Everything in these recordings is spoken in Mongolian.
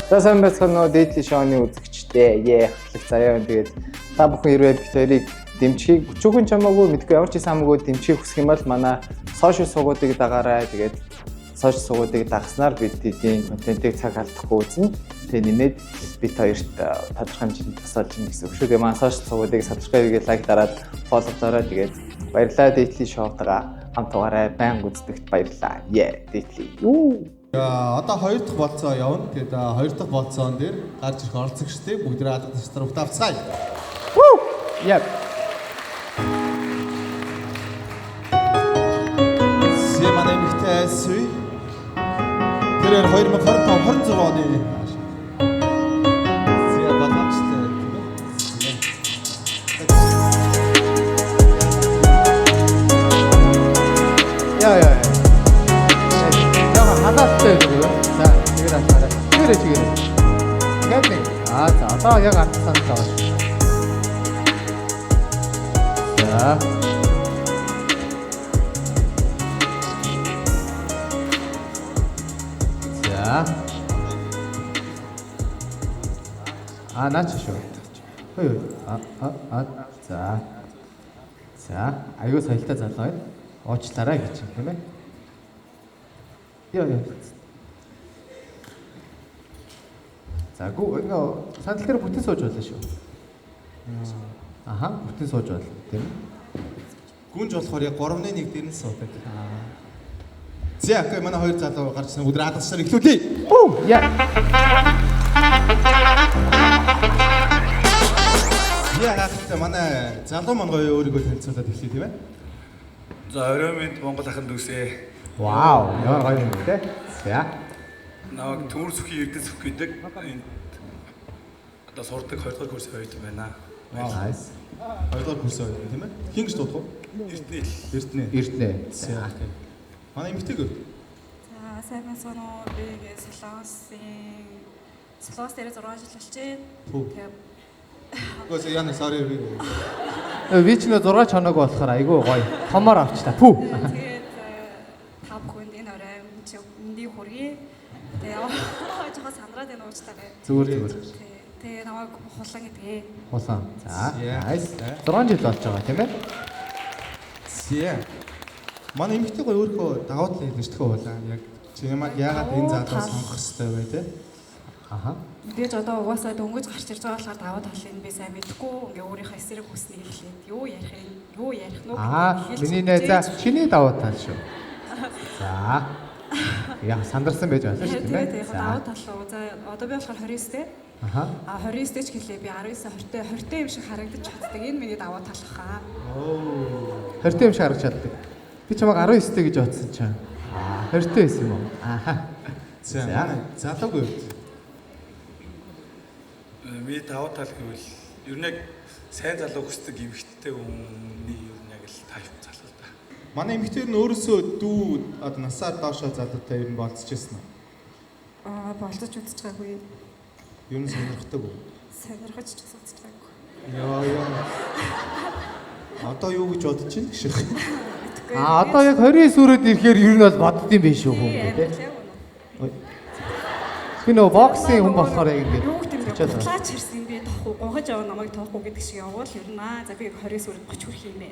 За сайн байцгаана уу дээдлийн шоуны үзэгчдээ. Хатлаг заяа. Тэгээд та бүхэн хэрвээ бит хоёрыг дэмжихийг өчүүхэн ч хамаагүй мэдгүй ямар ч юм хамаагүй дэмжихийг хүсэх юм бол манай сошиал суугуудыг дагаарай. Тэгээд сошиал суугуудыг дагснаар бид эдийн контентыг цаг алдахгүй үзнэ. Тэгээд нэмээд бит хоёрт тодорхой хэмжээнд тусалж ийн гэсэн үг шүү. Тэгээд манай сошиал суугуудыг subscribe-ийг лайк дараад фоллоугаарай. Тэгээд баярлалаа дээдлийн шоутойгоо хамт угаарай. Байнга үздэгт баярлалаа. Дээдлийн. Одоо 2 дахь болцоо явна. Тэгээд 2 дахь болцоон дээр гарч ирэх оролцогчдыг бүгд радио тестер утавцгаая. Yep. Манай эмэгтэй Сүй. Тэр 2025-26 оны Зя батачтай. Яа. Ханаатай үү? За, тэгээд ахаарай. Чигээрээ. Ингээд нэг. За, одоо яг ардсан таа. За. Наач шүү. Хөөе. За. Аюу соёлтой залуу байна. Уучлаарай гэж юм тийм ээ. Яа. За сандал дээр бүтэн сууж байлаа шүү. Бүтэн сууж байлаа тийм ээ. Гүнж болохоор яг 3-1 дээр нь суудаг. За, окей, манай хоёр залуу гарч ирсэн. Бүгд радиосаар эхлүүлье. Яа, манай залуу мангай өөрийгөө танилцуулаад эхлэе тийм ээ. За, орой минь Монгол аханд үсэ. Вау, ямар гоё юм те. За. Наваг Төмөр сүхийн Эрдэнэ сүх гэдэг одоо сурдаг 2 дугаар курсын хоёр юм байна. Nice. 2 дугаар курсын хоёр тийм ээ. Хин гэж дуудах уу? Эрдэнэ. За. Манай эмэгтэйг. За, сайн байна уу? Би Солонгос дээр 6 жил болчихээ. Тэгээд Гөөс яна sorry би. Би ч нөө 6 хоног болохоор айгүй гоё. Томоор авчлаа. Пүү. тэгээд тав хүнд энэ орой өндий хүргэе. Тэгээд жоохон сандраад энэ уучлаарай. Зүгээр. Тэгээд намайг хулан гэдгээ. Хулан. За. Nice. 6 жил болж байгаа тийм ээ. Зя. Манай эмэгтэй гоё өөрөө даваа тал хэлж төхөө болоо. Яг чи яагаад энэ залуу сонгох хэрэгтэй вэ те? Мэдээж одоо угаасаа дөнгөж гарч ирж байгаа болохоор даваа талыг би сайн мэдэхгүй. Ингээ өөрийнхөө эсрэг хүснэг хэлээд юу ярих нүг. Миний нэ за чиний даваа тал шүү. За. Яа сандарсан байж байна шүү тийм ээ. Тэгээд даваа тал руу за одоо би болохоор 29-тэй. 29-тэй ч гэлээ би 19-20-тэй юм шиг харагдаж чаддаг. Энэ миний даваа тал баха. 20-тэй юм шиг харагдаж чаддаг. Би чамайг 19-тэй гэж бодсон чам. 20-тэй байсан юм уу? За. Залуугүй. Би даваа тал гэвэл ер нь яг сайн залуу хүсдэг эмэгтэй хүний ер нь яг л тайп залуу да. Манай эмэгтэй нь өөрөөсөө дүү одоо насаар доошоо залуутай ер нь болцчихсэн үү? Болцож үзчихээгүй. Ер нь сонирхдаг уу? Сонирхож ч үзчихээгүй. Яа. Одоо юу гэж бодож байна гэх шиг. Одоо яг 29 өрөөд ирэхээр ер нь бол боддсон байх шүү хүн гэдэг. Би нөө боксing хүн болохоор яг ингэж Хутлаач хэрсэн би тоохгүй гонгож аваа намайг тоохгүй гэдэг шиг явбал ер нь за би 29 өрөөд 30 хүрэх юм бэ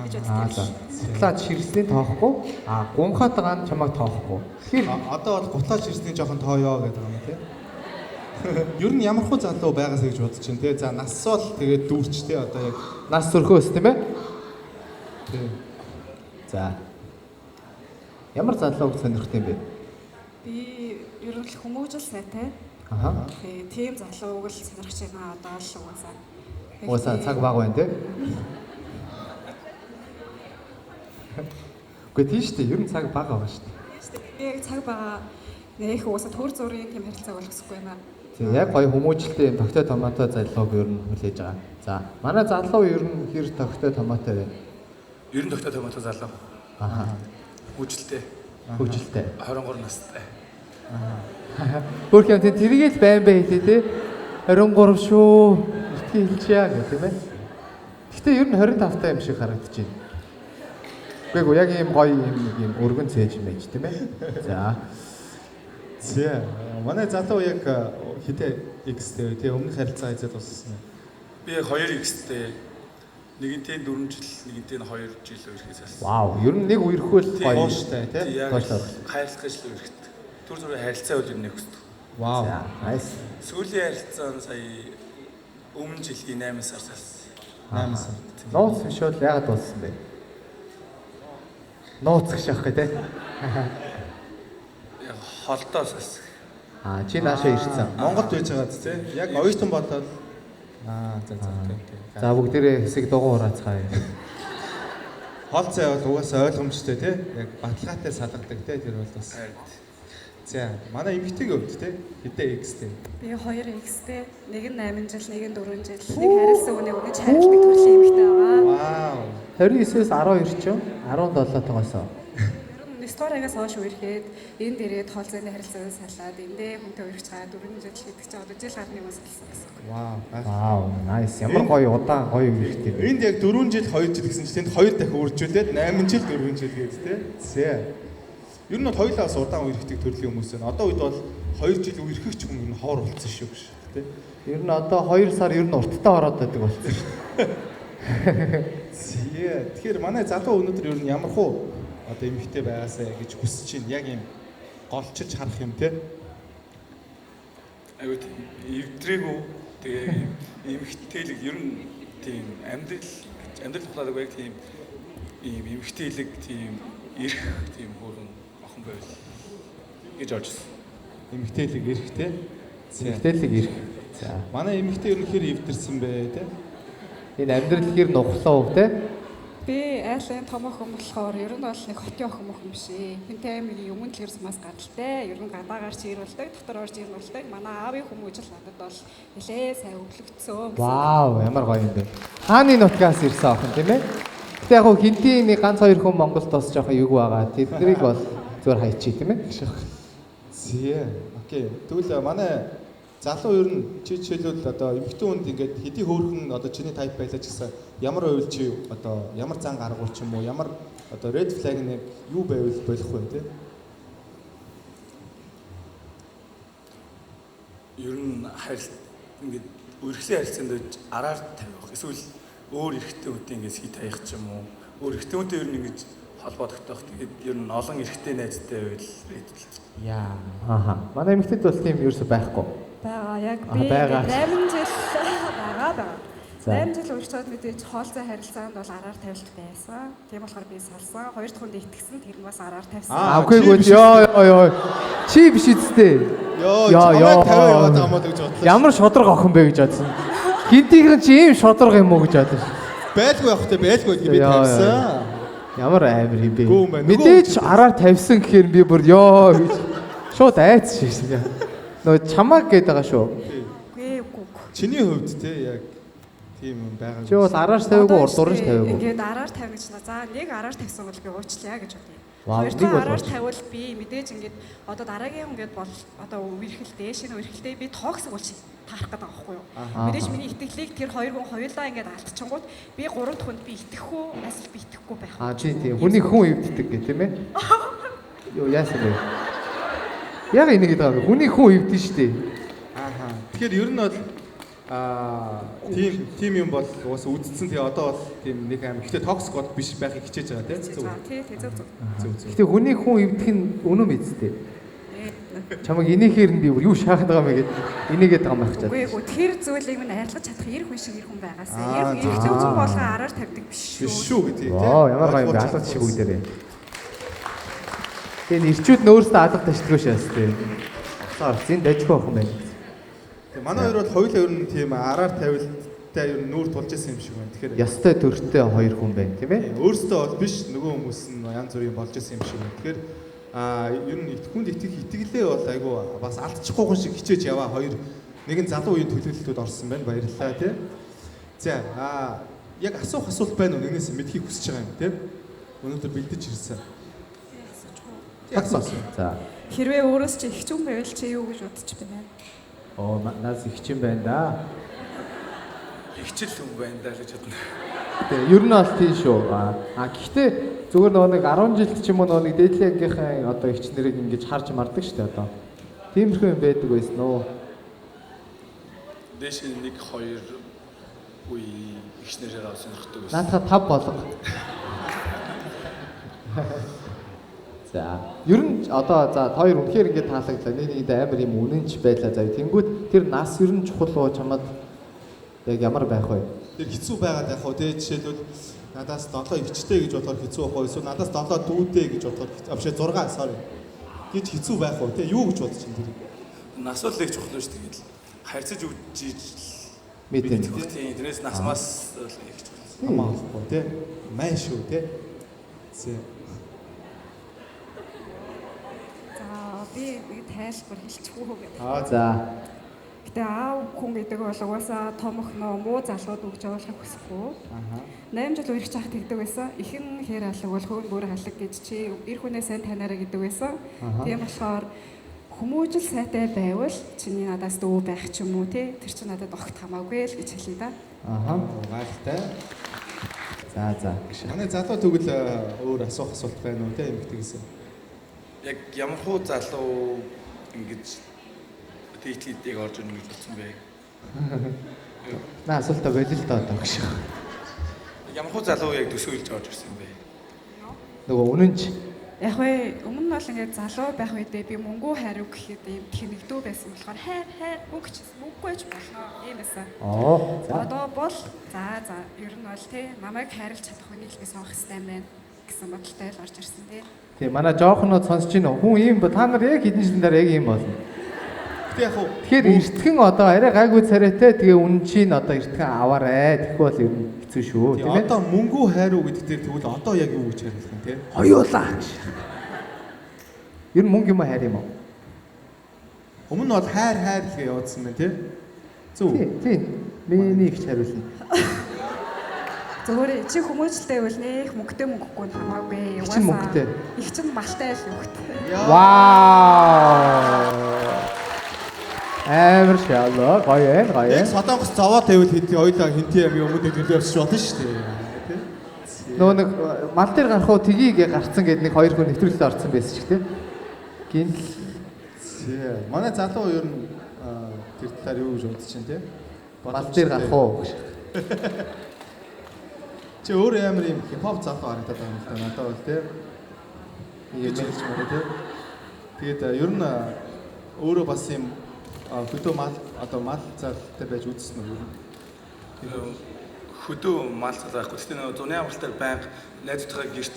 гэж боддог. Хутлаач хэрсний тоохгүй гунхаад байгаа нь чамайг тоохгүй. Тэгэхээр одоо бол гутлаач хэрсний жоохон тооёо гэдэг юм тийм. Ер нь ямар хуу залуу байгаасаа гэж бодож байна тий. За нас бол тэгээд дүүрч тий одоо яг нас зөрхөөс тийм ээ. Тийм. За. Ямар залуу сонирхдаг юм бэ? Би ер нь хүмүүжил сайтай. Тийм залууг л сонирхож байна одоо л угаасаа. Угаасаа цаг баг байна тий. Гэхдээ тийм шүү дээ. Ер нь цаг бага байгаа шүү дээ. Би яг цаг бага нэх угаасаа төр зургийн тийм харилцааг болгохгүй байна. Тийм яг гоё хүмүүжлтэй тогтой томоотой залууг ер нь хүлээж байгаа. За, манай залуу ер нь хэр тогтой томоотой вэ? Ер нь тогтой томоотой залуу. Хүчтэй. 23 настай. Бүрхэн тэргээл байн бай хэлээ те. 23 шүү. Итгэе хэлчихье гэх тийм ээ. Гэхдээ ер нь 25 та юм шиг харагдаж байна. Гэхдээ яг ийм гоё ийм өргөн цээж мэж тийм ээ. За. За манай залуу яг хитэ X-тэй тий өмнөх харилцаа хэзээ дууссан юм. Би яг 2X-тэй нэгэнтээ 4 жил, нэгэнтээ 2 жил үерхээс алсан. Вау, ер нь нэг үерхүүл гоё. Хооштой тий. Яг Тоошлоо. хайрлах гэж л үерхт. Түр зүрийн харилцаа үл юм нэг хүсдэг. Вау. За, nice. Сүүлийн харилцаа нь сая өмнө жилийн 8 сар салсан. 8 сар. Нууц биш бол яагаад дууссан бэ? Нууц гэж яах вэ те? Яг холдоо салсан. Чи наашаа ирсэн. Монголд байж байгаа тий. Яг оюутан болоод за. За бүгдээрээ хэсэг дугуй хураацгаая. Хол цай бол угаасаа ойлгомжтой тий. Яг баталгаатай салгадаг тий тэр бол бас. За манай эмэгтэйгийн хувьд тий хэдэн X-тэй. Би 2X-тэй, нэг нь 8 жил, нэг нь 4 жил, нэг харилцаа үнэ үнэ хайрладаг төрлийн эмэгтэй байгаа. Вау. 29-с 12 ч 17 тоогоосоо. Сториагаас хойш үерхэд энэ дээрээ тоол зэний харилцааг салаад эндээ хүнтэй үерхэж байгаа 4 жил гэдэг чинь одоо жил гарны хүмүүс хэлсэн гэсэн. Вау. Вау, nice. Ямар гоё удаан гоё үерхтэй. Энд яг 4 жил 2 жил гэсэн чинь тэнд 2 дахин үржүүлээд 8 жил 4 жил гэдэг тий. За. Ер нь бол хоёулаас удаан үерхдэг төрлийн хүмүүс байна. Одоо үед бол 2 жил үерхэгч хүн ер нь хоор болцсон шүү гэж тий. Ер нь одоо 2 сар ер нь урттай ороод байдаг болсон шүү. Тэгэхээр манай залуу өнөөдөр ер нь ямар хуу одоо эмэгтэй байгаасаа гэж хүсэж байна. Яг юм голчилж харах юм тий. Аюу тийм эвдрээгүй тэгээ эмхтэлэг ер нь тийм амьдрал тухлаадаг байх тийм эмхтэлэг тийм ирэх тийм хөрөн охин байвал гэж орж ирсэн. Эмэгтэйлэг ирэх тий. Эмэгтэйлэг ирэх. За. Манай эмэгтэй ер нь хэр эвдэрсэн бэ тий. Энэ амьдрал хэр нухлаа те? Би айлын том охин болохоор ер нь бол нэг хотын охин юм шээ. Хинтэй аймгийн өмнө л ерөөс мас гадалтай. Ер нь гадаагаар ч ирүүлдэг, дотор орж ирүүлдэг. Манай аавын хүмүүжил надад бол нэлээ сайн өглөгдсөн. Вау, ямар гоё юм бэ. Хааны нутгаас ирсэн охин тийм ээ? Гэтэ яг хуу хинтийн нэг ганц хоёр хүн Монголд бас жоохон юг байгаа. Тэднийг бол зөвөр хайчий тийм ээ? Зээ. Окей. Тэгвэл манай залуу ер нь чи жишээлбэл одоо эмэгтэй хүнд ингээд хэдий хөөрхөн одоо чиний тайп байлаа ч гэсэн ямар байвал чи одоо ямар зан гаргуул ч юм уу ямар одоо red flag нэг юу байвал болох вэ те? Ер нь ингээд үргэлжлэн харилцаанд араар тавих эсвэл өөр эрэгтэй хүнтэй ингээд сий таях ч юм уу өөр эрэгтэй хүнтэй ер нь ингэж холбоо тогтоох тэгээд ер нь олон эрэгтэй найзтай байвал Яа. Манай эмэгтэйд бол тийм ерөөсөй байхгүй. Бага яг би 8 жил байгаа. 8 жил үргэлжлээд мэдээж хоолцоо харилцаанд бол араар тавилт байсан. Тийм болохоор би салсан. Хоёр дахь хүнд итгэсэн тэр нь бас араар тавьсан. Окейгөө ёо. Чи биш үсттэй. Ёо. Тавиад яваад байгаа мó гэж бодлоо. Ямар шодрог охин бэ гэж бодсон. Хинтийнхэн чи ийм шодрог юм уу гэж бодсон. Байлгүй явах те байлгүй гэдгийг би тавьсан. Ямар амир юм бэ? Мэдээж араар тавьсан гэхээр би бүр ёо гэж шууд айц шигсэн. Нөө чамаг гээд байгаа шүү. Үгүй. Чиний хувьд те яг тийм юм байгаа. Чи бол араас тавиагүй урд дурж тавиагүй. Ингээд араар тавих гэж за нэг араар тавьсан бол би уучлаа гэж бодъё. Вау, Хоёрдугаар араар тавил би мэдээж ингээд одоо дараагийн хүн гээд бол одоо үерхэлтэй шинэ үерхэлтэй би тооксик болж таарах гэдэг байгаа байхгүй юу. Мэдээж миний итгэлийг тэр хоёр хүн хоёулаа ингээд алдчихгонгууд би гурав дахь хүнд би итгэхгүй эсвэл би итгэхгүй байх. Чи тийм хүний хүн эвддэг гэх тийм ээ. Юу яасан бэ? Яг энийг гэдэг байгаа. Хүний хүн эвдэн штэ. Тэгэхээр ер нь бол тийм юм бол уус үдцсэн тэгээ одоо бол тийм нэг аим ихтэй токсик бод биш байхыг хичээж байгаа тийм За тий зөв. Гэтэ хүний хүн эвдэх нь үнэн мэдтэй. Чамаг инээхээр нь би юу шахаад байгаа мэ гэд инээгээд байгаа юм байх чад. Үгүй тэр зүйлийг минь арилгаж чадах эрх хүн шиг эрх хүн байгаасаа. Эрх зөв болгоо араар тавьдаг биш шүү. биш шүү гэдэг тийм. Ямар гоё юм бэ? Алгад шиг үгдээрээ. Тэгээ ирчүүд нөөсдөө алгад ташлгүй шээс тийм. Асаар зин дажгүй охин байна. Манай хоёр бол хоёулаа ер нь тийм араар тавилттай ер нь нүүр тулж исэн юм шиг байна. Тэгэхээр Ястай төртөө хоёр хүн байна тийм ээ. өөрөөсөө бол биш нөгөө хүмүүс нь янз бүрийн болж исэн юм шиг байна. Тэгэхээр ер нь хүнд итгэлээ бол айгу бас алдчихгүй хүн шиг хичээж яваа хоёр нэгэн залуу үеийн төлөвлөлтөд орсон байна. Баярлалаа тий. За яг асуулт байна уу нэгнээс мэдхийг хүсэж байгаа юм тий. Өнөөдөр бэлдэж ирсэн. За. Хэрвээ өөрөөс чи их ч юм байвал чи юу гэж бодож байна? Наас их ч юм байна да. ихчил хүн байна даа гэж бодно. Тэгээ ер нь бол тийм шүү. Гэхдээ зүгээр нөгөө нэг 10 жилд ч юм уу нөгөө нэг дээдлийн ангийнхаа одоо ихч нарыг ингэж харж мардаг шүү дээ одоо. Тиймэрхүү юм байдаг байсан уу? Дээш 1 2 үе ихснэрээр сонирхдаг байсан. Наадхаа 5 болго. За, ер нь одоо за хоёр үнэхээр ингэ таалагдлаа. Нэг амар юм үнэнч байлаа заяа. Тэнгүүд тэр нас ер нь чухал уу чамд яг ямар байх вэ? Тэр хэцүү байгаад яг хөө тий жишээлбэл надаас 7 эгчтэй гэж бодохоор хэцүү байх уу? Эсвэл надаас 7 дүүдээ гэж бодохоор авшаа 6 sorry. Гэж хэцүү байх уу? Тий юу гэж бодож чинь тэр? Нас бол их чухал шүү дээ. Харьцаж үжиж Мэдэн. тий тэрнээс насмаас их чухал. Хамаахгүй тий. Май шүү тий. Зэ. Би тайлбар хэлчихгүй гэдэг. За. Гэтэ аав хүн гэдэг бол угаасаа том охиноо муу залууд өгч явуулахыг хүсэхгүй. 8 жил үргэлж чахад тэгдэг байсан. Ихэн хэр алга бол хөөн бүр халаг гэж чи эр хүнээ сайн танаараа гэдэг байсан. Тийм болохоор хүмүүжил сайтай байвал чиний надаас дүү байх ч юм уу тий тэр чинь надад огт хамаагүй л гэж хэлье да. Гайхалтай. За. Манай залуу тэгвэл өөр асуулт байна уу тий эмэгтэйгээс. Яг ямар хуу залуу ингэж тийтлийг орж ирнэ гэж бодсон бэ? Наа асуултаа болил л доо гэж. Ямар хуу залуу яг төсөөлж орж ирсэн бэ? Нөгөө үнэнч. Яг вэ өмнө нь бол ингээд залуу байх үедээ би мөнгөө хайруу гэхэд ийм тэнэгдүү байсан болохоор хайр мөнгөгүй ч болно ийм байсан. Одоо бол за ер нь бол тий намайг хайрлах чадах хүнийг л би сонгох хэрэгтэй байна гэсэн бодолтой л орж ирсэн тий. Тэгээ манай жоохнууд сонсож байна уу? Хүн ийм ба та нар яг хэдэн жилийн дараа яг ийм болно. Гэтэ яг хөө Тэгэхээр эртхэн одоо арай гайгүй царайтай тэгээ үнэн чинь одоо эртхэн аваарэ. Тэгэхгүй бол ер нь хэцүү шүү тийм ээ. Одоо мөнгөө хайруу гэдэг дээр тэгвэл одоо яг юу гэж хариулах юм те? Хоёулаа. Ер нь мөнгө юм хайр юм уу? Өмнө нь бол хайр л явуулсан байна те? Зөв. Тийм. Миний их хариулна. Зөвхөн чи хүмүүжлтэй бол нэх мөнгөгүй хамаагүй. Их чинь мөнгөтэй. Их чинь малтай л хөвгтэй. Вау! Амар шалоо гоё. Яг Солонгос зовоо тавил хэдий ойлаа хинти юм өмнөд төлөө явчих болно шүү дээ. Нөгөө нэг мал дээр гарах уу тгийгээ гарцсан гэдэг нэг хоёр хүн нэвтрүүлэлд орсон байсан ч тийм. Гинл. Манай залуу ер нь тэр талаар юу гэж бодож чинь те? Мал дээр гарах уу гэж. Чи өөр амар юм хипхоп залуу харагдаад байна л да надад бол те. Ингэж хэлж мөрөө те. Тэгээд ер нь өөрөө бас юм хөдөө мал одоо мал залтай байж үзсэн үү? Хөдөө мал цал байхгүй. Тэгтээ нөгөө зуны амралтаар байнга найзуудтай гэрт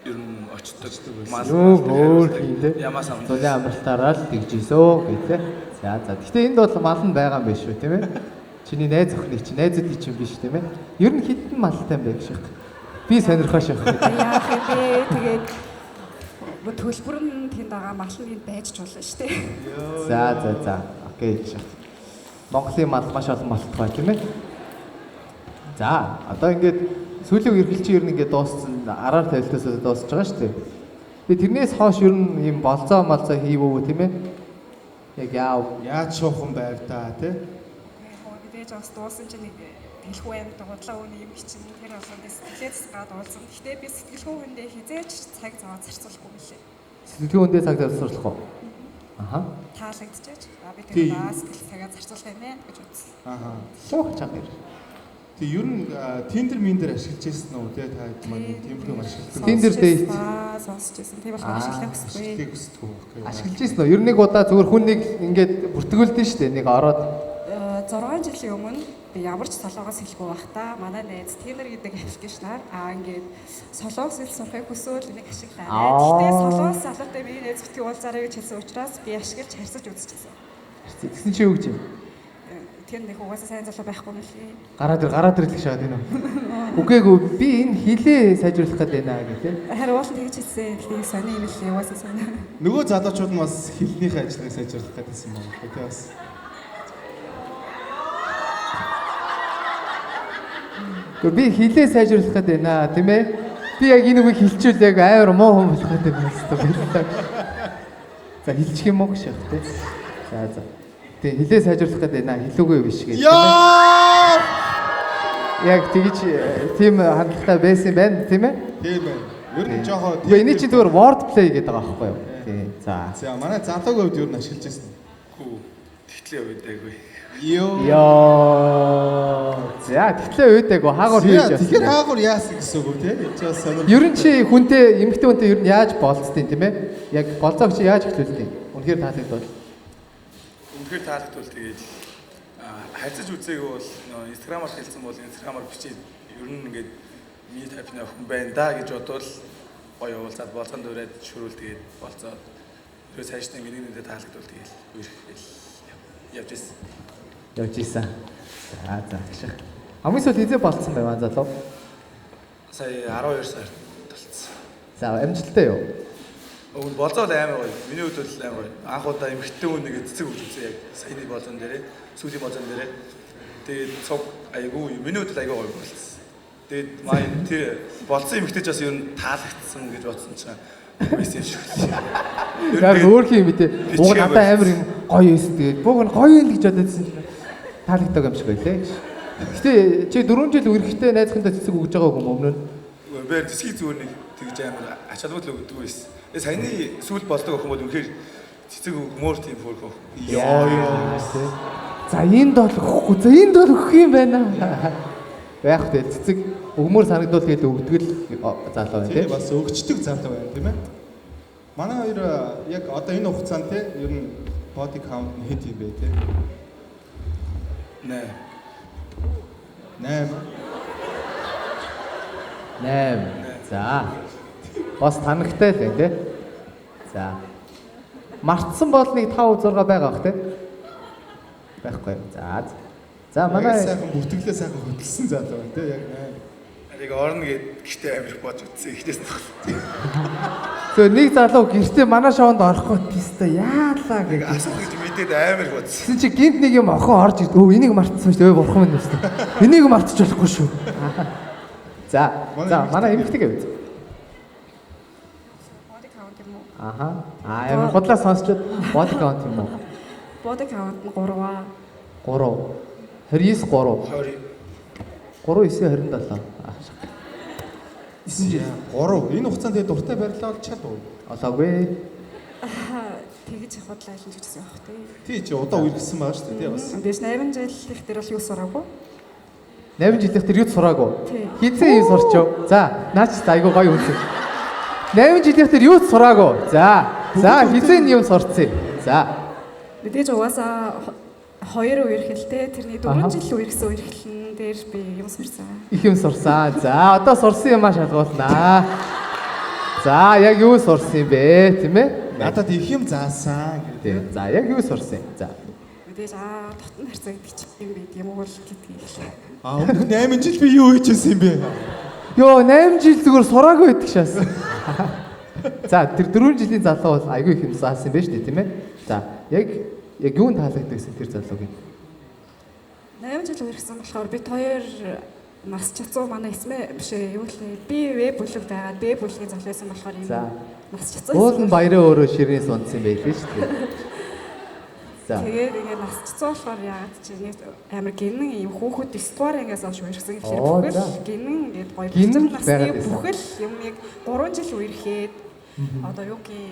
ер нь очдог мал өөр хийлээ. Ямаас авах. Зуны амралтаараа л тэгжээсөө гэлээ. За. Гэхдээ энд бол мал нь байгаа юм биш үү тийм ээ? Чиний найз охины чинь найзуудын чинь биш тийм ээ. Ер нь хэдэн малтай юм бэ гэж байна. Би сонирхоош явах. Яах юм бэ? Тэгээд төлбөр нь тэнд байгаа мал нь энд байж ч болно шүү дээ. За. Окей гэж байна. Монголын мал маш олон малттай тийм ээ. За, одоо ингээд сүүлийн үргэлжлэл ер нь ингээд дууссан араар тавилтаас дуусж байгаа шүү дээ. Тэгээ тэрнээс хойш ер нь юм болцоо хийвөө тийм ээ. Яг яаж шуухан байв та те? Мэдээж бас дуусан чинь нэг хэлэхгүй амьд бодлоо үний юм чинь тэр болгонд сэтгэлээс гад уулзсан. Гэхдээ би сэтгэлгүй хүндээ хизээч цаг зав зарцуулахгүй билээ. Сэтгэлгүй хүндээ цаг зарцуулах уу? Аха. Таалагдчихэж. Би тэр бас сэтгэл цагаа зарцуулах юм байна гэж үзсэн. Суух чанга. Тэг ер нь Tinder миндер ашиглаж байсан уу те та манай тиймэрхүү ашигладаг. Tinder date сонсч байсан. Тийм болохоор ашиглах ашиглах хүсдэг. Ашиглаж байсан уу? Ер нь нэг удаа зүгээр хүн нэг ингээд бүртгүүлдэн шүү дээ. Нэг ороод 6 жилийн өмнө би ямар ч солонгос хэлгүй байхдаа манай найз Tinder гэдэг аппликейшнаар ингээд солонгос хэл сурахыг хүсвэл энийг ашиглаа. Гэхдээ солонгос залуутай миний найз зүтгий уулзаарай гэж хэлсэн учраас би ашиглаж харьцаж үзчихсэн. Тэгсэн чи юу гэж юм? Тэр нэг угаасаа сайн залуу байхгүй юм лээ. Гараад ирлэх шахаад байна уу? Үгээгүй би энэ хилээ сайжруулах гэдэг байна гэх тийм. Харин уул тэгж хэлсэн. Тэгээ сони юм лээ угаасаа сони. Нөгөө залуучууд нь бас хилнийхээ ажлыг сайжруулах гэсэн юм байна. Тэгээ бас би хилээ сайжруулах гэдэг байна тийм ээ. Би яг энэ үгийг хэлчихвэл яг амар муу хүн болох гэдэг юм байна. За хэлчих юм уу гэж яах тийм. За. Тэгээ хилээ сайжруулах гэдэг байна. Хэлүүгүй биш гэж. Яа! Яг тэгж тийм хандлагатай байсан юм байна тийм ээ. Тийм ээ. Ер нь Эний чинь зүгээр word play гэдэг байгаа байхгүй юу? Тийм. За. За манай залуугийн хувьд ер нь ашиглаж байсан. Хүү тэгтлээ үйдээгүй. Яа. За тэгтлээ үйдээгүй хаагур хийж байна. Тэгэхээр хаагур яасан гэсэн үг те? Энд ч бас сонир. Ер нь чи хүнтэй эмэгтэй хүнтэй ер нь яаж болцдیں тийм ээ? Яг болцоог чи яаж эхлүүлдэг? Үнэхээр таалагдвал. Үнэхээр таалагдвал тэгээд харьцаж үзээгүй бол Instagram-аар хэлсэн бол Instagram-аар бичээд ер нь ингээд ми тайпны охин байна да гэж бодвол гоё уулзаад болцоонд өрөөд шүрүүл тэгээд болцоод ерөө цаашдаа ингээд нэг нэгэ таалагдвал тэгээд явж ирсэн. Явж исэн. За тэгших. Хамгийн сүүл хизээ болцсон байваа залуу. Сая 12 сард толцсон. За амжилттай юу? Өвн болцоод амар гоё. Миний хувьд бол амар гоё. Анх удаа эмхтэн хүн нэгэ цэцэг үзсэн яг саяны болон дээрээ, сүүлийн болон дээрээ. Тэгээд цог айгүй миний хувьд айгүй гоё болсон. Тэгээд маань тэр болцсон эмхтэйч бас ер нь таалагдсан гэж бодсон чинь байсан юм шиг. Яг өөрхийн юм тий. Уг надаа амар юм гоё эс тэгээд бууг нь гоё юм гэж бододсон чинь таалагддаг юм шиг байлээ. Гэтэ чи 4 жил үерхтэй найзхандаа цэцэг өгж байгаа юм өмнө нь. Бээр цэцгийг зүгээр нэг тэгж амар ач холбогдол өгдөг байсан. Саяны сүүл болдог охин бол үнэхээр цэцэг өгмөр тийм хөөрхөн. Яа. За энд бол өгөхгүй. За энд бол өгөх юм байна. Яг тэ цэцэг өгмөр санагдвал тэгээд өгдөг л залуу байна Тийм тий. бас өгчдөг залуу байна тийм ээ. Манай хоёр яг одоо энэ хугацаанд те ер нь body count нь хэд юм бэ те? Нэ. 8. 8. За. Бас танагтай л байна тий. За. Мартсан бол нэг 5 6 байгаа бах тий. Байхгүй. За манай сайхан бүртгэлээ сайхан хөдөлсөн залуу байна те яг 8. Яг орно гэд гэртээ амир бодж утсан. Эхнээс нь. зөв нэг залуу гэртээ манай шоунд орохгүй тийстэ яалаа гэх. Асуух гэж мэдээд амир бодсон. Тэгсэн чи гинт нэг юм охин орж ирд. Өө энийг мартсан шүү дээ. Өө бурхан минь үстэ. Энийг мартчих болохгүй шүү. За манай эмэгтэй гэв. Body count юм уу? Аха. Ямар худлаа сонсчод body count юм уу? Body count нь 3-аа. 3. 29 3. 20. 39 27. 9 жил 3. Энэ хугацаанд тэгээ дуртай барилаа бол чал уу? Олоогүй. Тэгэж их бодлоо айлж гэсэн юм байна тий. Тий чи удаа үерхсэн байгаа шүү дээ тий бас. Дэс 8 жил их дээр бол юу сураагүй. 8 жилийнх тэр юу сураагүй. Тий. Хизээ юу сурчив? За, наач айгу гоё үнсэн. 8 жилийнх тэр юу сураагүй. За, хизээ юм сурцъя. За. Мэдээж угаасаа 2 үерхэлтэй тэрний 4 жил үерхсэн үерхлэн дээр би юм сурсан. Их юм сурсан. За, одоо сурсан юмаа шалгуулнаа. За, яг юу сурсан юм бэ, тийм ээ? Надад их юм заасан гэдэг. За, яг юу сурсан юм? За. Мэдээж дотн харьцаа гэдэг чинь юм байд юм уу л гэдгийг хэлээ. Өмнөх 8 жил би юу хийжсэн юм бэ? Йоо, 8 жил зүгээр сураагүй байдаг шээс. За, тэр 4 жилийн залуу бол айгүй их юм заасан юм байна шүү дээ, тийм ээ? За, яг юунд таалагддаг гэсэн тэр залуугийн? 8 жил үерхсэн болохоор бид хоёр нас чацуу манай эсмэ биш ээ юу лээ би веб бүлэг байгаад веб бүлгийн залуу байсан болохоор юм За. нас чацуу Уулын баяраа өөрөө ширнээ сонцсон юм байлээ шүү дээ. За. тэгээд ингээ нас чацуу болохоор яагаад чи нэг амар гинэн юм хүүхэд 9 дугаар ангиас хойш үерхсэн гэхээр Оо, бүхэл за. гинэн ингээд гоё Гинэн насны байгаад байсан. бүхэл юм яг 3 жил үерхэд одоо юу гээ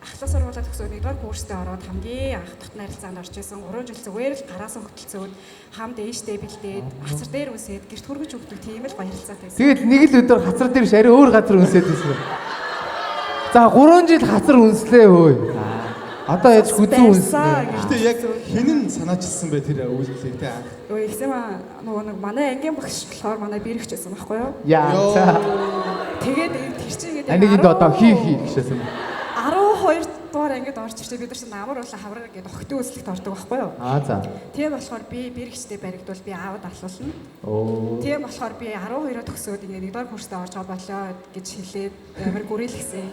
ахлаа сургуулаад төгсөөд нэгдүгээр курстээ ороод хамгийн анх дахь нарилцаанд орж исэн 3 жил зүгээр л гараасаа хөтөлцөөд хамт ээжтэй бэлдээд хацар дээр үсээд гэрт хүргэж өгдөг тийм л баярлцаатай байсан. Тэгэл нэг л өдөр хацар дээр шари өөр газар үнсээд байсан. За 3 жил хацар үнслээ өөй. Одоо яаж хүзүү үнснэ. Гэтэ яг хинэн санаачилсан бай тэр үйлдэлийг те анх. Өө ихсэм нөгөө нэг манай ангийн багш болохоор манай бэрэгч байсан байхгүй юу? Яа. За. Тэгээд тэр чинь ингээд Анигэнд одоо хий гэшээсэн. 12 дугаар ангид орж ирчээ бид нар чинь амар болон хавраа ингээд охтын үзлэгт ордог байхгүй юу? За. Тийм болохоор би бэрэгчтэй баригдвал би аавд алуулна. Оо. Тийм болохоор би 12-оо төгсөөд ингээд нэгдүгээр курстээ орж байгаа болоо гэж хэлээд амар гүрэлгсэн.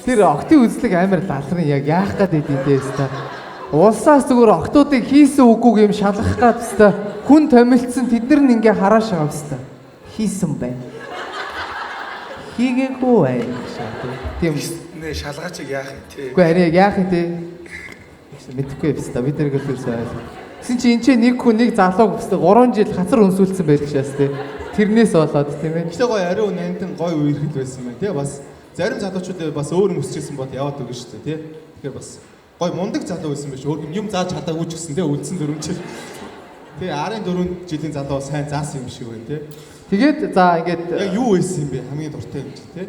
Тэр октын үзлэг амар лалрын яг яах гээд идэв дэстэ. Улсаас зүгээр октоодыг хийсэн үгүйг юм шалгах гээд дэстэ. Хүн томилцсон тэд нар ингээ харааш байгаа дэстэ. Хийсэн байна. Хийгээгүй байх шээ. Тийм. Нэ шалгаач яах юм те. Үгүй арай яах юм те. Мэдхгүй явста бид нар гэлээс айл. Гэсэн чи энэ ч нэг хүн нэг залууг өстө 3 жил хацар өнсүүлсэн байдаг шээс те. Тэрнээс болоод тийм ээ. Гэтэ гоё ариун нандин гоё үерхэл байсан байна те бас зарим залуучууд бас өөр юм өсчихсэн бод яваад өгнө шүү дээ те. Тэгэхээр бас гой мундаг залуу байсан биш. Өөр юм зааж чадаагүй ч гэсэн те үлдсэн 4 жил. Тэгээ арын 4 жилийн залуу сайн заасан юм шиг байна те. Тэгээд за ингээд Яг юу байсан юм бэ? Хамгийн дуртай юм чи те.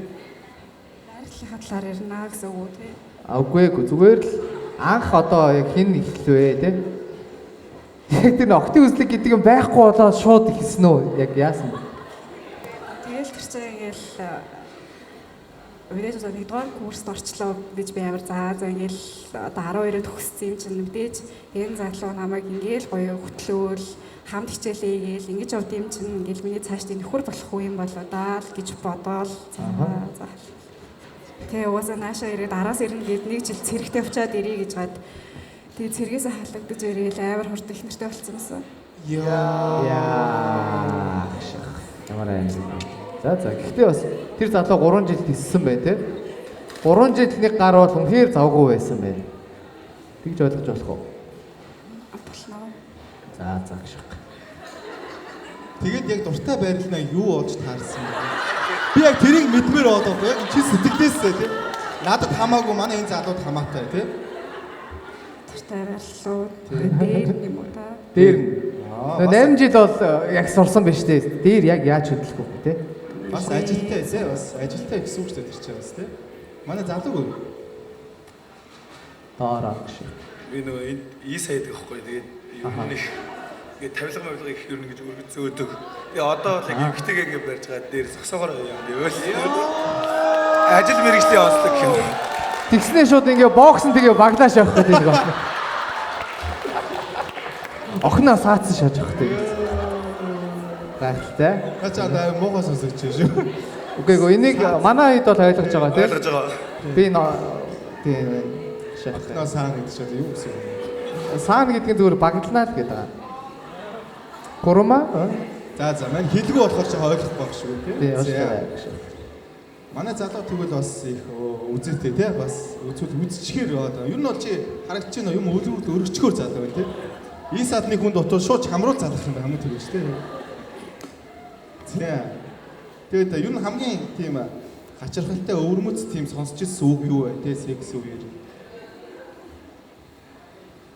Найрлахын талаар ярина гэсэн үг тий. Үгүй зүгээр л анх одоо яг хэн ихлвэ те. Яг тэр октын үзлэг гэдэг юм байхгүй болоод шууд ихсэн үү? Яг яасан бэ? Тэгэл тэр чинь ингээл Мэдээж одоо 1-р курст орчлоо гэж би амар за ингээл одоо 12-д төгссөн юм чинь мэдээж энэ залуу намайг ингээл гоё хөтлөөл хамт хичээлээ гээл ингэж явд юм чинь ингээл миний цааш нөхөр болох уу юм болоо даа л гэж бодоол за. Тэгээ уусаа наашаа ирээд араас ирнэ гэд нэг жил цэрэгтэй авчаад ирээ гэж гад тэгээ цэргээс халагдаж ирээл амар хурд их нэртэй болцсонсон. Яа. Ямар айн. За гэхдээ бас тэр залуу 3 жил тиссэн байна те. 3 жилийн гар бол үнэхээр завгүй байсан байна. Тэгж ойлгож болох уу? Болно. За гэх. Тэгээд яг дуртай байрлалаа юу болж таарсан бэ? Би яг тэрийг мэдмээр болов яг чи сэтгэлээсээ тийм. Надад хамаагүй манай энэ залууд хамаатай тийм. Дуртай байрлалууд дээр юм уу та? Дээр. 8 жил бол яг сурсан байна шүү дээ. Дээр яг яаж хөдлөх вэ те? Бас ажилтай эсэ бас ажилтай гэсэн үг шүү дээ тэр чинь бас тийм. Манай залууг үү? Таараа гэж. Би нөгөө энэ саяд гэхгүй тэгээд нэг ингээд тавилга мавилга их өрнө гэж өргөцөөдөг. Тэгээ одоо л яг эмхтэйгээ ингээд барьж байгаа дээр зогсоогоор юм дэвэл. Ажил мэргэжлийн онцлог юм. Тэгснээ шууд ингээ боксын тэгээ баглааш явах гэдэг юм байна. Охноо саацсан шааж явах тэгээ. Гайхалтай. Хачаа даа муухай сонсогч шүү. Үгүй энийг манай хэд бол ойлгож байгаа тийм. Ойлгож байгаа. Би тийм шахах. Охноо саана гэдэг чинь юу гэсэн юм? Саана гэдэг нь зүгээр баглнаа л гэдэг байгаа. Гурма? За маань хэлгүй болохоор чи ойлгохгүй байх шүү Тийм тийм. ойлгоо. Манай залуу тэгвэл бас их үзээтэй тий бас үзчихээр одоо ер нь бол чи харагдаж байна юм өлөрөд өргөчгөр залуу байна тий. Энэ садны хүн дотор шууд чамруул залах юм байна хамгийн тэгэж тий. Тэгээд ер нь хамгийн тийм хачирхалтай өвөрмөц тийм сонсч ирсэн үг юу вэ тий секс үеэр.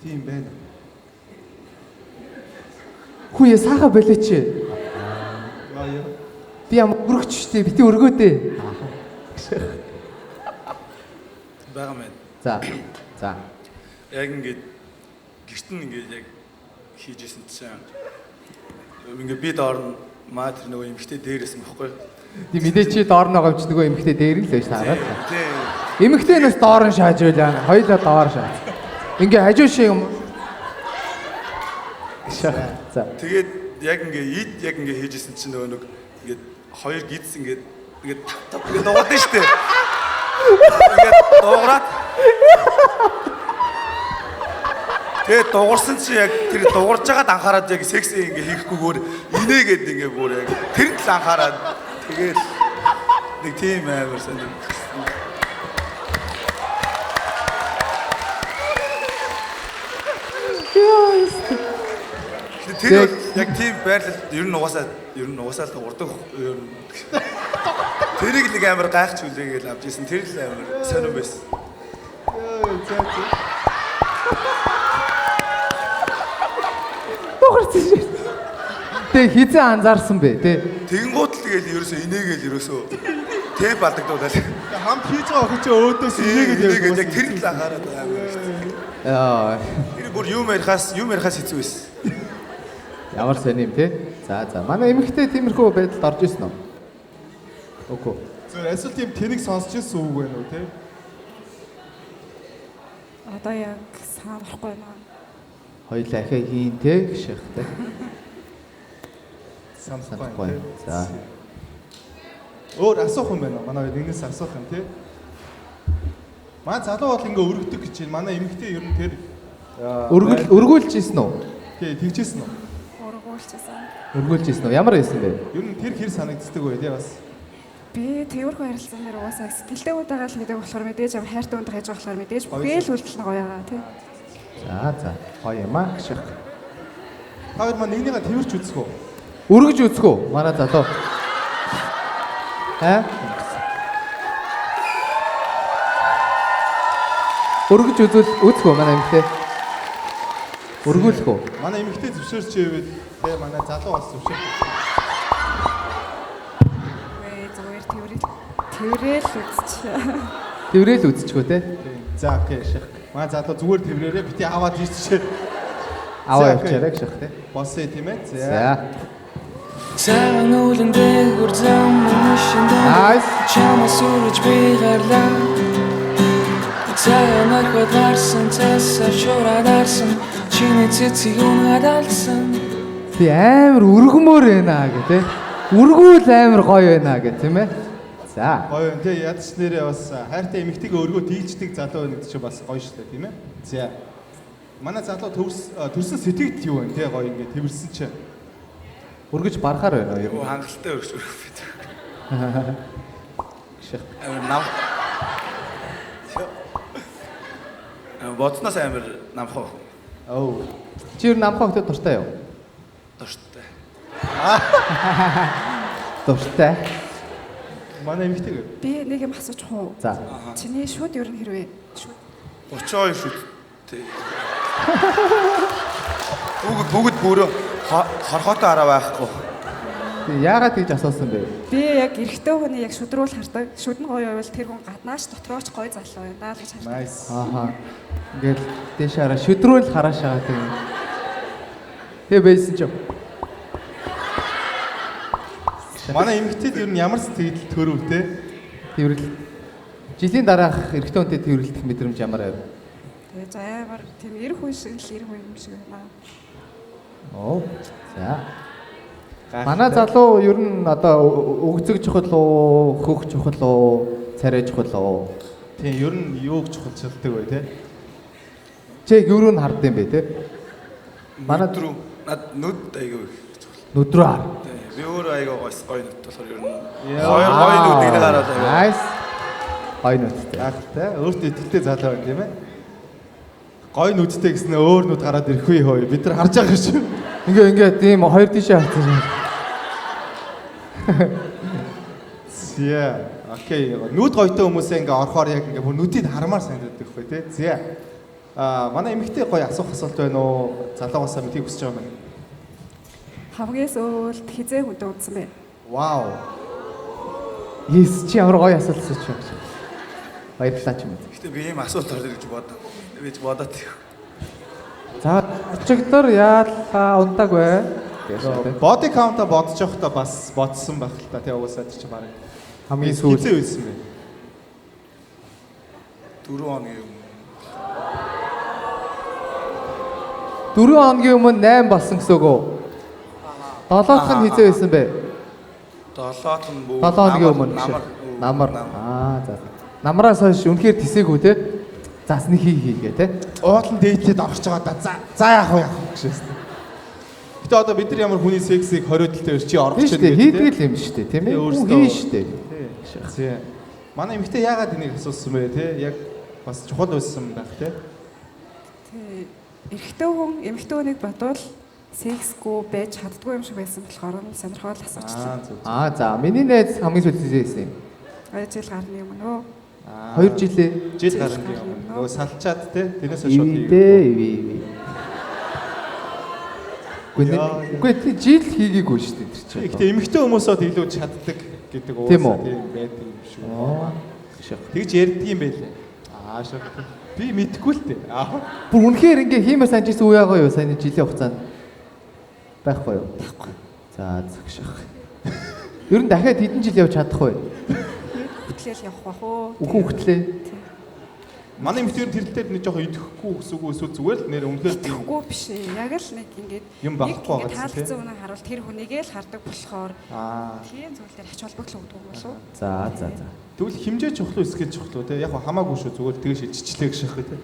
Тийм байна. Хүүе саха болооч. Яа. Би ям өргөч штэ бити өргөөдөө. Бага мэд. За. Яг ингээд гэрт нь ингээд яг хийжсэн чинь ингээд би доор нь маа тэр нөгөө эмхтэй дээрээс юм баггүй. Тийм мэдээ чи доор нь байгаа юм чи нөгөө эмхтэй дээр нь л байж таараа. Тийм. Эмхтэйнээс доор нь шааж байлаа. Хоёлаа доор шаа. Ингээ хажуу шиг юм. За. Тэгээд яг ингээ хийжсэн чинь нөгөө нэг ингээд хоёр гидс ингээд тав ингээд дуугаад нь штэ. Ингээд дуугаад тэгээд дуурсан чи яг тэр дуурж байгаад анхаарад яг секс ингээ хийхгүйгээр инээгээд ингээ бүр яг тэр л анхаарад тэгээд нэг тийм амар сайн. Тэр яг тийм байрлал ер нь угаасаа л урдаг ер нь. Тэрийг нэг амар гайхч үлээгээл авч ирсэн. Тэр л амар сонирн байсан. Дуурсан шээ. Тэг хизээ анзаарсан бэ те. Тэгэнгუут л тэгэл ерөөсөө тэп алдагдуулаад. Хамт хийж байгаа охин чи өөдөөс инээгээд яг тэр л анхаарад амар. Яа. Тэр бүр юм ярихаас хэцүү байсан. Ямар сони юм те. За. Манай эмэгтэй тиймэрхүү байдалд орж ирсэн үү? Үгүй. зөв эсвэл тийм тэнэг сонсч ирсэн үг байна уу те? Одоо яг санахгүй байна. Хоёлаа ахаа хийн те гişх те. Санахгүй. За. Өөр асуух юм байна уу? Манай нэгнээс асуух юм те. Манай залуу бол ингээ өргөдөг гэж байна. Манай эмэгтэй ер нь тэр Өргүүлж ийсэн үү? тий тэгжсэн үү? Өргүүлж ийсэн үү? Ямар байсан бэ? Ер нь тэр хэр санагддаг вэ те бас. Би тэрхүү харилцан дээр угаасаа сэтгэлтэй удаага л гэдэг болохоор мэдээж ам хайртай унд хайж байгаа болохоор мэдээж бүгээл үйлдэл гоё байгаа тий. За. Гоё юм аа гişх. Хоёр маань нэгнийгээ тэрч үзэх үү? Өргөж үзэх үү? Манай залуу. Өргөж үзэх үү манай эмэгтэй? Өргүүлэх үү? Манай эмэгтэй зөвшөөрч ивэл те манай залуу бас зөвшөөр. Зүгээр тэрэл үзчих. Тэврээл үзчихөө те. За окей ших. Манай залуу зүгээр тэрвэрээ бити аваад ирчихээ. Аваа явчаарай гэх те. Болсон тийм ээ. За. Цагаан уулын дээгүүр зам машинд Nice. чамаас үрж би гарлаа. Цагаан нөхөд гарсан цаасаа шуураад арсан чиний цэцэг унгаад алсан. Би амар өргөмөр байна гэх те. Өргүүл амар гоё байна гэх тийм ээ. За. Гоё юм те ядч нэрээ бас хайртай эмэгтэйгээ өргөө дийлждэг залуу байна гэдэг чинь бас гоё шүү дээ тийм ээ. За. Манай залуу төрсөн сэтгэгд юу вэ те гоё ингээ тэрсэн чинь. Өргөж барахаар байна уу? Юу хангалттай өргөж бид. Гших. Нам. Бодсноос амар намхаа. Оо. Чи юу намхаа хөтөд дуртай юу? Дуртай. Дуртай. Манай эмэгтэйгээ. Би нэг юм асууж хуу. За. Чиний шууд ер нь хэрвээ шууд 32 шүттэй. Бүгд бүрөө хорхоотой араа байхгүй. Тэг яагаад гэж асуусан бэ? би яг эрэгтэй хүний яг шүдрүүл хардаг. Шүд нь гоё байвал тэр хүн гаднаач дотрооч гоё залуу байна л гэж хардаг. Nice. Ааха. Ингээл дэшаараа шүдрүүл хараашаа тэг. Тэг байсан ч. Манай эмэгтэйд ер нь ямар сэтгэл төрөв те? Тэрвэл жилийн дараах эрэгтэй хүнтэй тэрвэрлэх мэдрэмж ямар байв? Тэгээ займар тийм эрх үе шиг л эрх үе юм шиг байна. Оо. За. Манай залуу ер нь одоо өгцөг чухал уу, хөх чухал уу, царай чухал уу? Тийм ер нь юуг чухалчилдаг вэ те? Чи юу руу хардсан юм бэ те? Манай дөрөв над нүд айгаа их. Нүдрөө хар. Би өөрөө айгаа гоё нүд болохоор ер нь Яа. гоё нүдийг нэг хараад айгаа. Nice. Гоё нүдтэй. Гайхалтай. Өөртөө итгэлтэй залуу байна тийм ээ. Гой нүдтэй гэснээр өөр нүд гараад ирэхгүй хөөе. Бид нар харж байгаа шүү. Ингээ тийм хоёр тишээ хатсан. Зя. Окей. Нүд гойтой хүмүүсээ ингээ орохоор яг ингээ бүр нүдийг хармаар санагддаг хгүй тий. Зя. Манай эмэгтэй гоё асуух асуулт байна уу? Залуугасаа мэдхийг хүсэж байгаа юм. Хамгийн сүүлд хизээ хүнтэй удсан бэ? Вау. Yes чи ямар гоё асуулт асууж байна. Баярлалаа ч юм. Гэтэ би ийм асуулт орно гэж бодоо. Би ч бодоод тийм. За өчигдөр яалаа ундаг бай. Body count-а бодож явахдаа бас бодсон байх л та тий уусаад чи баг. Хамгийн сүүлд хизээ үйсэн бэ? 4 хоногийн юм. 4 хоногийн өмнө 8 болсон гэсэн үг үү? 7 дахь нь хизээ байсан бэ? 7-т нь бүү. 7 хоногийн өмнө. Намар. За. Намраас хойш үнэхээр тисээгүй те. Засны хийгээ те. Уудлан дээдлээд орж байгаа да. За яах вэ гэшээс. Гэтэ одоо бид нар ямар хүний сексийг 20 дэлтэй чи орох Тийм шүү дээ. Хийдэг л юм шүү дээ, тийм ээ. Хийн шүү дээ. Тий. Манай эмэгтэй яагаад энийг асуусан бэ те? Яг бас чухал байсан байх те. Тий. Эрэгтэй хүн эмэгтэй хүнийг бодвол сексгүй байж чаддгүй юм шиг байсан болохоор нь сонирхол асуучихсан. За миний найз хамгийн сүүлд хийсэн юм. Жил гарны юм нөө. 2 жилээ. Жил гарна юм. Нөгөө салчаад те. Тэрнээс шууд Ивэ. Үгүй жил хийгээгүй шүү дээ тэр чинь. Гэхдээ эмэгтэй хүмүүсөөд илүү чаддаг гэдэг уусаа тийм байдаг юм шүү. Тэгж ярьдаг юм байлээ. Шок. Би мэдгүй л дээ. Бүр үнэхээр ингээ хиймээс анжижсэн үе байгаа юу? Сайн жилийн хугацаанд байхгүй юу? Байхгүй. За зөвшөөх. Ер нь дахиад хэдэн жил явж чадах вэ? Хөтлөөл явах бах уу? Үхэн хөтлөө. Манай эмэгтэй тэрэлтээр нэг жоохон идэхгүй гэсэн үг эсвэл зүгээр л нэр үнэхээр Идэхгүй биш ээ. Яг л нэг ингээд юм багхгүй байгаа гэсэн таалцсан үнэ харуул тэр хүнийгээ л хардаг болохоор тийм зүйл дээр ач холбогдол өгдөг юм болов уу? За. Тэгвэл хэмжээ чухал уу скил чухал уу те? Яг хамаагүй шүү зүгээр тэгэж шийдчихлээ гэж шахах те.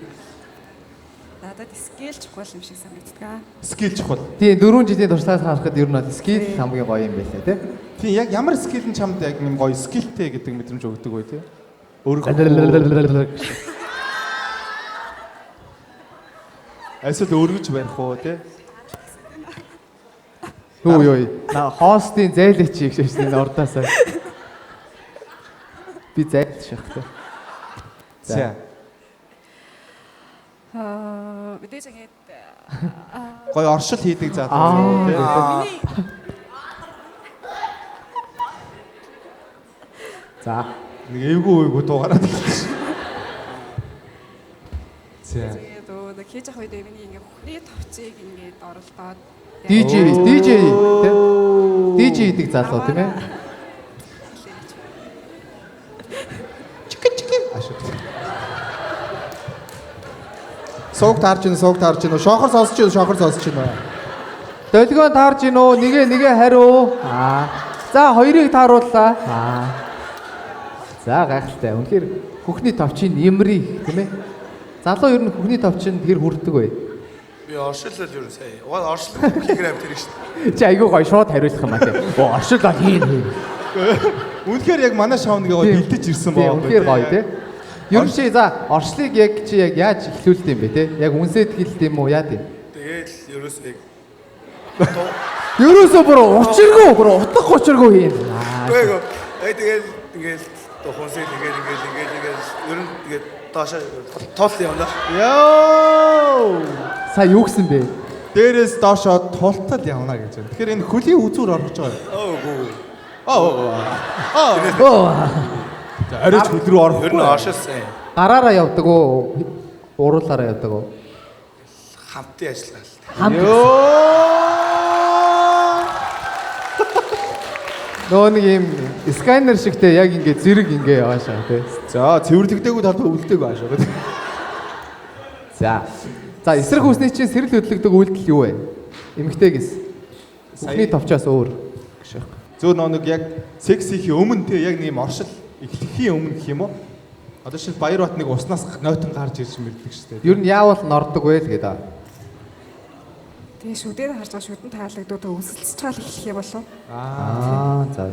Надад скил чухал юм шиг санагддаг. Скил чухал. Тийм 4 жилийн туршлагаас харахад ер нь скил хамгийн гоё юм байлаа тий. Тийм яг ямар скил нь чамд яг юм гоё скилтэй гэдэг мэдрэмж өгдөг бай те. Эсвэл өргөж барих уу те? Юу. Хостын зайлч хийх шээсний ордоосаа. Би зайлт шахах те. За. Мэдээж ингээд Гоё оршил хийдэг залуу тий. миний За. Нэг эвгүй дуугараад ирсэн. За. тэгээд нэг хийж авах үед миний ингээд хөхний товцыг ингээд оролдоод DJ DJ гэдэг залуу тийм ээ. Сууг таарч ийн шохор сонсож байна. Долгион таарж гин үү? Нэгэ хариу. За хоёрыг таарууллаа. За гайхалтай. Үнэхээр хөхний товчийн имри тийм ээ. Залуу ер нь хөхний товчинд тэр хүрдэг бай. Би оршиллол юу сая. Угаа оршлол хийхээр амт хэрэг шүү дээ. Чи айгүй гоё шууд хариулах юм аа тийм. Оршил хийн. Үнэхээр яг манай шоунд гоё бэлдэж ирсэн баа. Үнэхээр гоё тийм. Ер нь чи за оршлыг яг чи яг яаж эхлүүлд юм бэ тийм? Яг үнсэд хэлд юм уу яа тийм? Тэгэл ерөөс яг Ерөөсөө бүр утгагүй хийн. Үгүй ээ тэгэл ингээл тухонсыг ингээл ер нь тэгээд доошоо тоол юм да. Йоо! Сая юу гэсэн бэ? Дээрээс доошоо тултал явна гэж байна. Тэгэхээр энэ хөлийн үзүүр орж байгаа. Арайч хөл рүү орох. Ер нь оршилсан. Гараараа явдаг уу? Уруулаараа явдаг уу? Хамтын ажиллагаа. Нөө нэг юм сканер шигтэй яг ингээ зэрэг ингээ яваашаа тий. За, цэвэрлэгдээгүй талбай үлдээгүй аашаа. За эсрэг хүсний чинь сэрэл хөдлөгдөг үйлдэл юу вэ? Эмэгтэйгээс. Бүхний товчоос өөр гэж байна. Зөөр нэг яг секс хийх өмнө тий яг нэг юм оршил эхлэхийн өмнө гэх юм уу? Одоо шинэ Баяр бат нэг уснаас нойтон гарч ирж мэрдэг шүү дээ. Ер нь яавал нордог вэ л гэдэг. тэгээ шүдээр харж байгаа шүдэн таалагдаад өсөлтөж чаал эхлэх юм болов. За.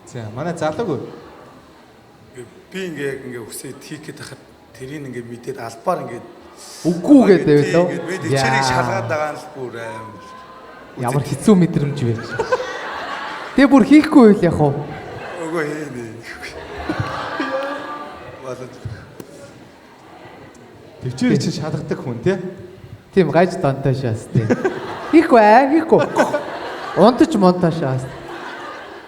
За, манай залууг Би ингээ өсөд хийх гээд хахад тэрийг ингээ мэдээд албаар ингээ үгүй гэдэг байлоо. би тэрийг шалгаад байгаа нь л бүр амар. Ямар хэцүү мэдрэмж вэ? Тэгээ бүр хийхгүй байл яг уу. Үгүй ээ. Болоод төвчээр чи шалгадаг хүн тий. Тийм гаж донтошоос тийм. Хийхгүй. Унтаж монтошоос.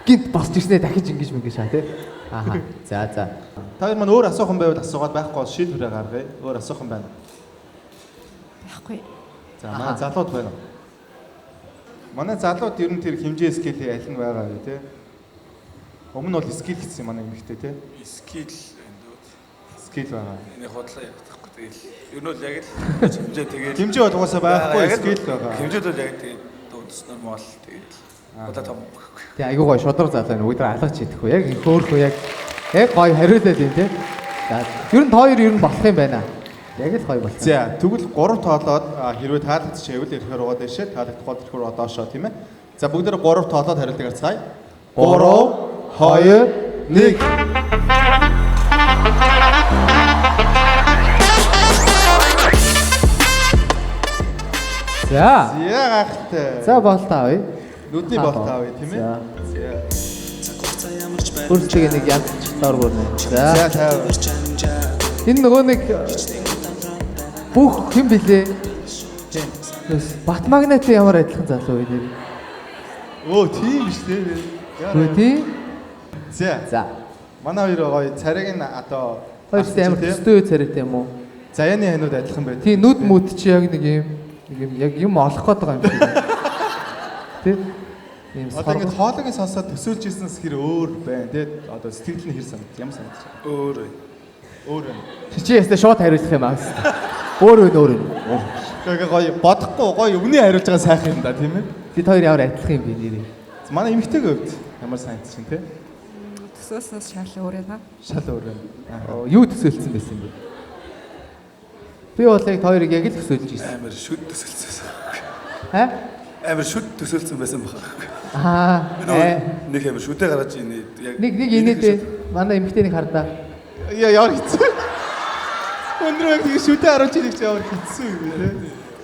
Гинт босч ирснээр дахиж ингэж мэгэж шаа тий. За. Та хоёр маань өөр асуух юм байвал асуугаад байхгүй шийдвэрээ гаргая. Өөр асуух юм байна. Байхгүй. За, манай залууд байна. Манай залууд ер нь тэр хэмжээ скейлээ аль нь байгаа вэ тий. Өмнө бол скейл гэсэн манай эмэгтэй тий. Скейл байгаа. Энийг хотлоо явахгүй тэгэл. Ер нь бол яг л хэмжээ тэгэл. Хэмжээ бол угаасаа байхгүй скейл байгаа. Хэмжээд бол яг тэгээд дуудаснаар мал тэгээд. Одоо том. Тэг айгуу гоё шудраг залуу нэг өдөр алгач хийдэггүй. Яг хөөхөө яг гоё хариулаад юм тий. За ер нь хоёр ер нь болох юм байна. Яг л гоё болсон. За, тэгвэл 3 тоолоод хэрвээ таалагдчихвэл ирэхээр угаад дэшээ таалагдахгүй ирэхээр одоошоо тийм ээ. За бүгд 3 тоолоод хариултыг харцгаая. 3 2 1 За. гахтай. За болтаа бай. Нүдний болтаа бай тийм ээ. Өөрчлөг нэг янзчлаар бүрнэ. За тав. Энэ нөгөө нэг бүх хэм блэ? Бат магнитын ямар адилхан залуу вэ нэр? Тийм биш тийм. Хөө тийм. За. Манай хоёр гоё царайг нь одоо Хоёр амар төстэй царайтай юм уу? заяаны ханууд адилхан байдаг. Тийм нүд мүд чи яг нэг юм яг юм олох гээд байгаа юм шиг. Тэ? Ийм Одоо ингэ хоолойг сонсоод төсөөлж ирсэнс хэр өөр байна. Тэгээд одоо сэтгэл нь хэр санагд ямар санагдаж байна? Өөр байна. Чи ястаа шууд хариулах юм аа. Өөр. Тэгээ гоё бодохгүй гоё өвний хариулж байгаа сайхан юм да тийм ээ. Бид хоёр ямар адилхан юм бэ нэрээ? Манай эмэгтэйг өвд ямар санагдаж байна те? Төсөөснөөс шал өөр юм. Шал өөр байна. Юу төсөөлсөн байсан бэ? Би бол яг хоёрыг яг л төсөөлж ирсэн. Амар шүд төсөлсөн. Амар шүд төсөлсөн байсан баг. Нэг амар шүдээ гараад яг нэг инээдээ манай эмэгтэйнийг хардаа. Яар хэцүү. Өндрөө яг тийм шүдээ харуулж ирэх чи ямар хэцүү юм бэ?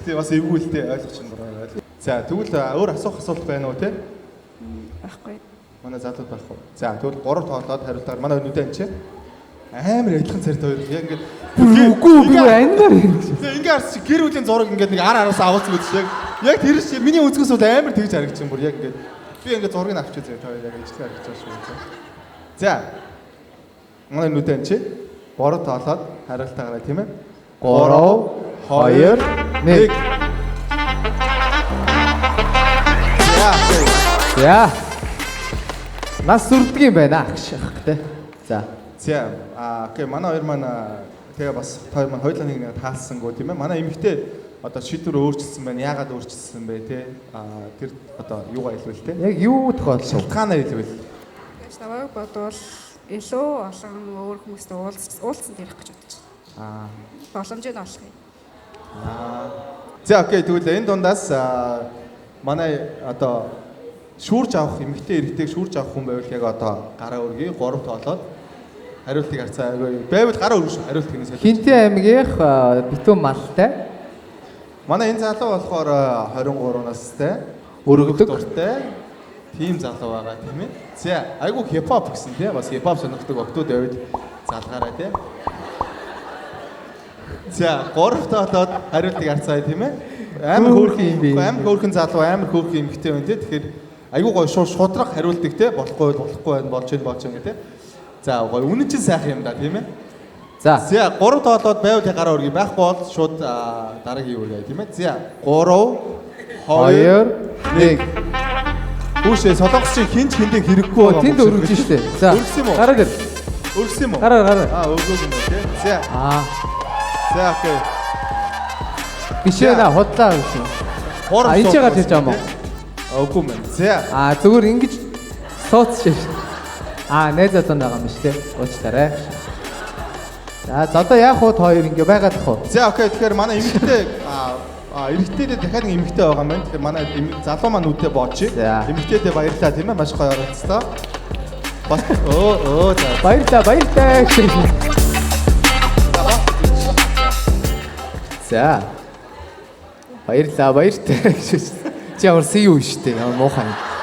Тэгээ бас эвгүүлтэй ойлгож юм байна. За тэгвэл өөр асуулт байна уу те? Байхгүй. Манай залууд байхгүй. За тэгвэл 3 тоолоод хариултаар манай нүдэн чи. амар адилхан царит хоёр. Яг ингээд үгүй аннаар ингээ харс чи гэр бүлийн зураг ингээд нэг араас аваад үзэж яг тэр чи миний үзгээс бол амар тэгж харагдаж юм бүр яг ингээд би ингээд зургийг авчиж зэ та яг ижлэг харагдаж байгаа шүү. За. Манай нүдэн чи 3 тоолоод хариултаа гараа тийм ээ. 3 2 1. За. Нас сүрдэг юм байна агш тий. За. За окей манай хоёр маань тэгээ бас хоёр маань хоёулаа нэг таалсангүй тийм ээ. Манай эмэгтэй одоо шийдвэр өөрчилсөн байна. Яагаад өөрчилсөн бэ те? Тэр одоо юугаа илвэл те? Яг юу тохиолдсон? Шалтгаанаа илвэл. Тэгэж намайг бодвол илүү олон өөр хүмүүстэй уулзсан ярих гэж бодож байна. Боломжийг олох юм. За окей тэгвэл энэ дундаас манай одоо шүүрж авах эмэгтэй эрэгтэйг шүүрж авах хүн байвал яг одоо гараа өргөе 3 тоолоод хариултыг харцаа. Байвал гараа өргөш хариулт гинэ солих. Хинтээ аймгийнх битүүн малтай. Манай энэ залуу болохоор 23 настай. Өргөдөг. Дуртай. Тим залуу байгаа тийм ээ. За айгу хипхоп гэсэн тийм бас хипхоп сонирхдаг октод байвал залгаарай тийм. За 3 тоолоод хариултыг харцаа тийм ээ. Амар хөөрхөн юм бэ. Амар хөөрхөн залуу амар хөөрхөн эмэгтэй байна тийм. Тэгэхээр айгу гоё шудрах хариултыг тийм болохгүй байна болж байна тийм. За гоё үнэн чинь сайхан юм да тийм ээ. За 3 тоолоод байвал гараа өргөе байхгүй бол шууд дараагийн юу гэх тийм ээ. За 3 2 1 Хүүшээ солонгос чи хинч хиндийг хэрэггүй байгаа. Тэнд өргөж штэ. За. Гараа дээр. Өргөсөн юм уу? Гараа. Өргөөг юм байна тийм. За. За окей. Бишээ худлаа гэсэн. Энд ч гарч ирж байгаа юм уу? Үгүй мэн. За. Зүгээр ингэж сууцчих шээ. Найзаа зонд байгаа юм шүү дээ. Уучлаарай. За одоо яах вэ хоёр ингэ байгаад ах уу? За окей тэгэхээр манай эмэгтэй эрэгтэйдээ дахиад нэг эмэгтэй байгаа юм байна. Тэгэхээр манай залуу маань үдээ бооч. Эмэгтэйдээ баярлалаа тийм ээ. Маш гоё оролцлоо. Бас за баярлалаа. За. Баярлалаа. Чи ямар see you штэ. Ямар муухай.